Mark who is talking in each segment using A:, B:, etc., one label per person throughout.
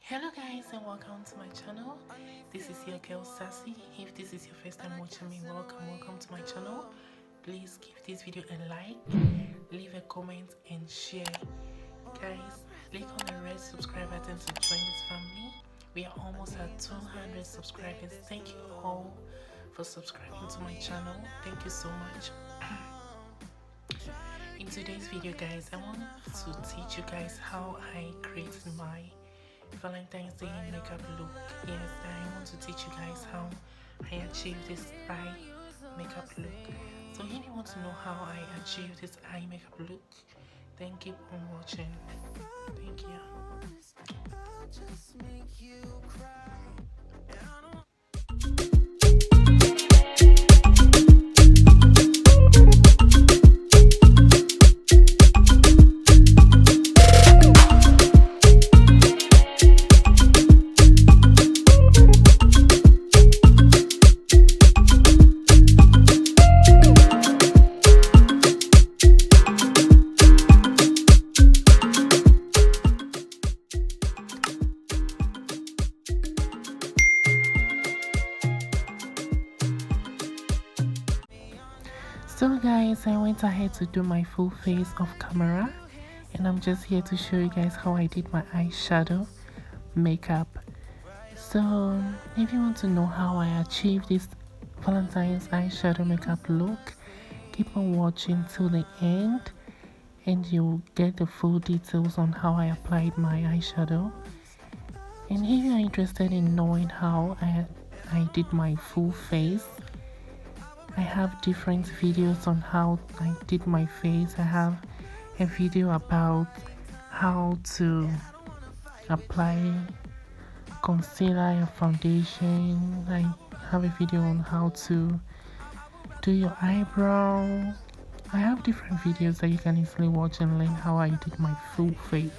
A: Hello guys and welcome to my channel. This is your girl Sassy. If this is your first time watching me, welcome to my channel. Please give this video a like, leave a comment and share. Guys, click on the red subscribe button to join this family. We are almost at 200 subscribers. Thank you all for subscribing to my channel. Thank you so much. In today's video guys, I want to teach you guys how I created my Valentine's Day makeup look. Yes, I want to teach you guys how I achieved this eye makeup look. So if you want to know how I achieved this eye makeup look, then keep on watching. Thank you. So guys, I went ahead to do my full face off camera, and I'm just here to show you guys how I did my eyeshadow makeup. So if you want to know how I achieved this Valentine's eyeshadow makeup look, keep on watching till the end and you'll get the full details on how I applied my eyeshadow. And if you are interested in knowing how I did my full face, I have different videos on how I did my face. I have a video about how to apply concealer and foundation. I have a video on how to do your eyebrow. I have different videos that you can easily watch and learn how I did my full face.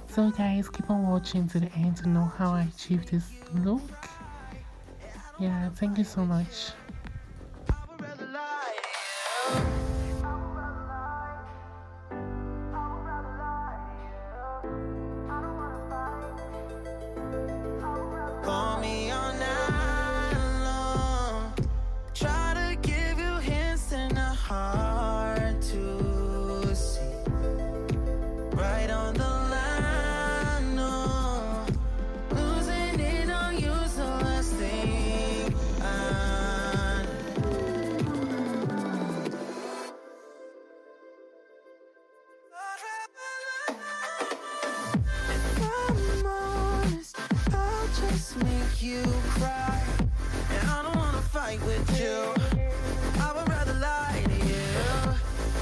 A: So guys, keep on watching to the end to know how I achieved this look. Yeah, thank you so much.
B: Call me all night long, try to give you hints and a hard to see. Right on the line, no, losing it on you's the last thing I If I'm honest, I'll just make you cry, and I don't wanna fight with you. I would rather lie to you.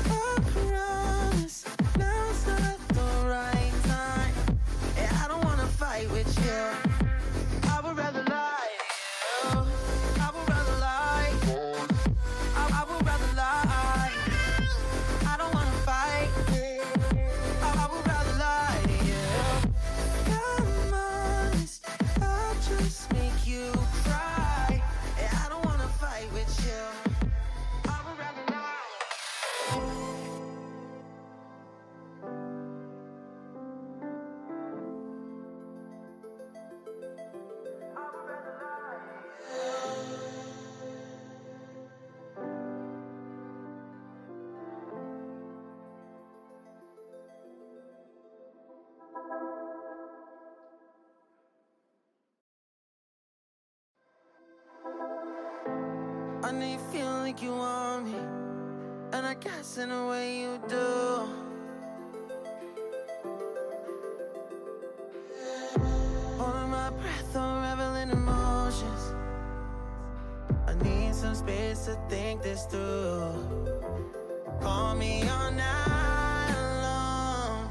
B: I promise now's not the right time, and I don't wanna fight with you. I would rather lie to you. I would rather lie. I would rather lie. I don't wanna fight. I would rather lie to you. I'm honest, I'll just make you cry, and I don't wanna fight with you. I would rather lie. I know you feel like you want me, and I guess in a way you do. Holding my breath, unraveling emotions. I need some space to think this through. Call me all night long,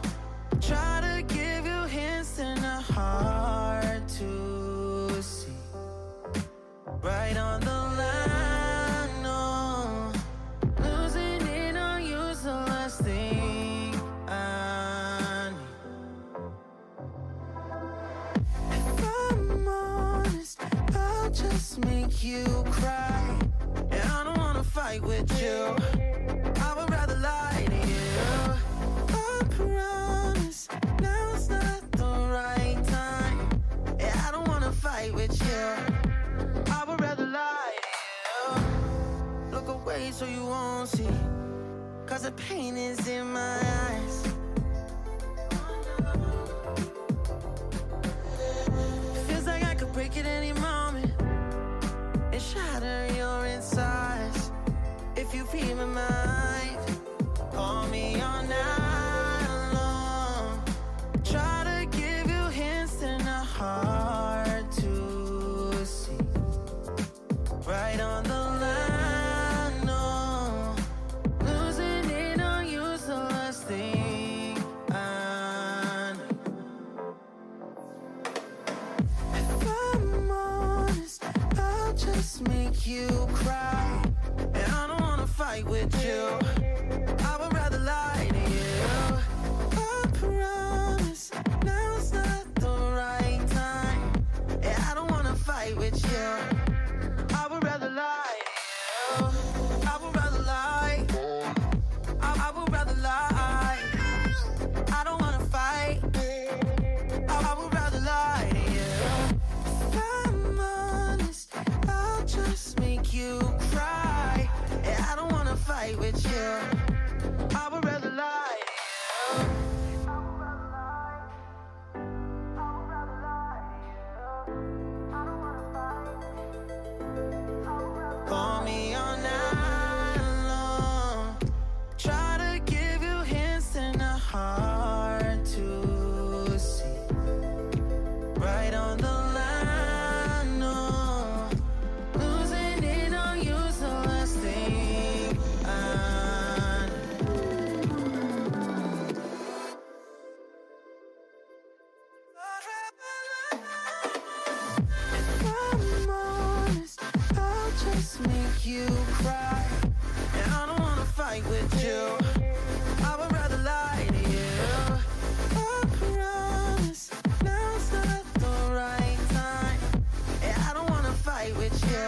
B: try to give you hints and a hard to see. Right on the line, no, losing it on you's the last thing I need. If I'm honest, I'll just make you cry, and I don't wanna fight with you. I would rather lie to you. I promise now's not the right time, won't see, 'cause the pain is in my eyes. Feels like I could break at any moment and shatter your insides. If you feel my mind, call me all night long. Try to give you hints and a hard to see. Right on the line, no. Losing it on you's the last thing I know. If I'm honest, I'll just make you cry. And I don't wanna fight with you, I would rather lie to you. I promise, now's not the right time. And I don't wanna fight with you, I would rather lie to you. I would rather lie, I would rather lie. I don't wanna fight, I would rather lie to you. If I'm honest, I'll just make you cry. And I don't wanna fight with you, I would rather lie to you. Call me all night long. Try to give you hints and a hard to see. Right on the line, no. Losing it on you's the last thing I If I'm honest, I'll just make you cry. And I don't wanna fight with you, I would rather lie to you. I promise, now's not the right time. And I don't wanna fight with you,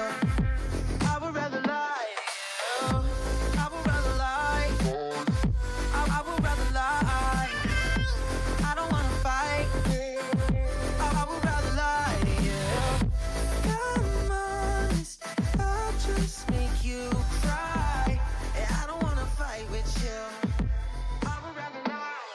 B: I would rather lie to you. I would rather lie, I would rather lie. I don't wanna fight, I would rather lie to you. I'm honest, I'll just make you cry. And I don't wanna fight with you, I would rather lie.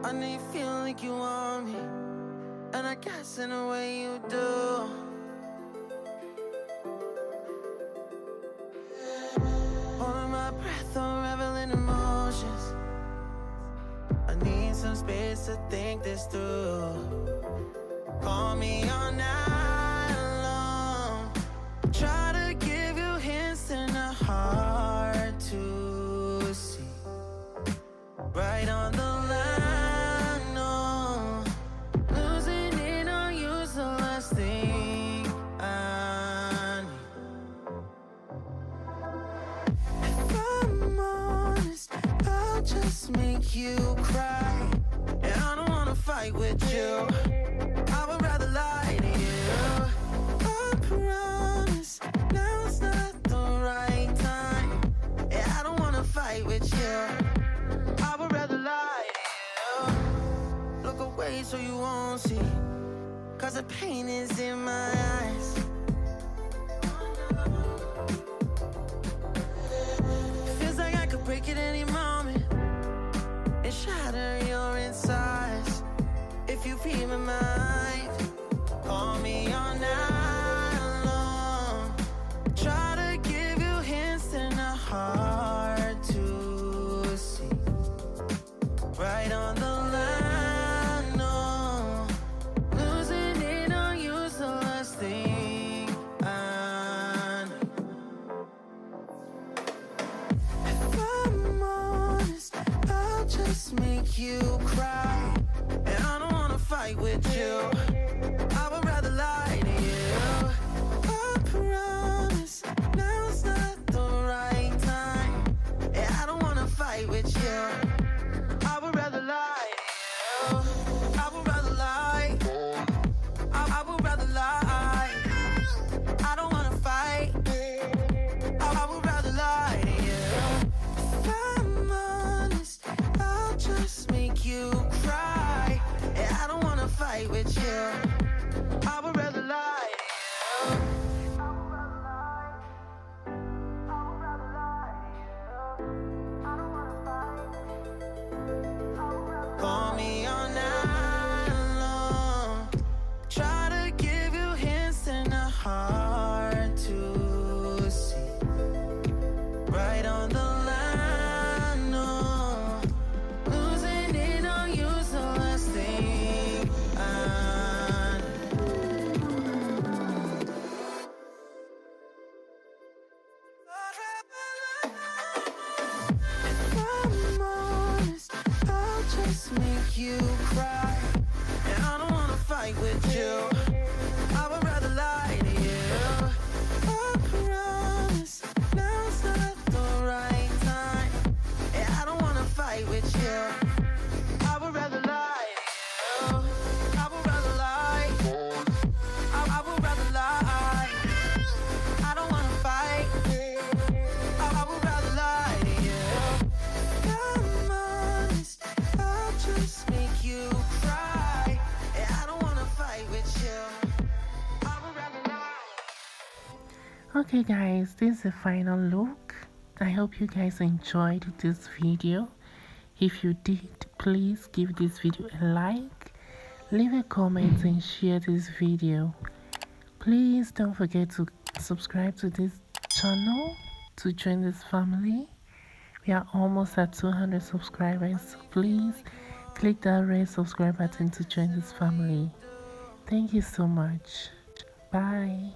B: I know you feel like you want me, and I guess in a way you do. Holding my breath, unraveling emotions. I need some space to think this through. Call me all night long. Try to give you hints and a hard to see. Right on the line, no. Losing it on you's the last thing I need. If I'm honest, I'll just make you cry. And I don't wanna fight with you, I would rather lie to you. I promise, now's not the right time. And I don't wanna fight with you, I would rather lie to you. Look away so you won't see, 'cause the pain is in my eyes. Feels like I could break at any moment and shatter your insides. If you feel my mind, call me all night long. Try to give you hints and a hard to see. Right on the line, no. Losing it on you's the last thing I know. If I'm honest, I'll just make you cry. And I don't wanna fight with you, I would rather lie to you. I promise, now's not the right time. And I don't wanna fight with you, I would just make you cry. And I don't wanna fight with you. I would rather lie to you. I promise now's not the right time. And I don't wanna fight with you. I would rather lie to you. I would rather lie. I would rather lie. I don't wanna fight. I would rather lie to you. I'm honest, I'll just make you cry. And I don't wanna fight with you. I would rather lie.
A: Okay guys, this is the final look. I hope you guys enjoyed this video. If you did, please give this video a like, leave a comment and share this video. Please don't forget to subscribe to this channel to join this family. We are almost at 200 subscribers, so please click that red subscribe button to join this family. Thank you so much. Bye.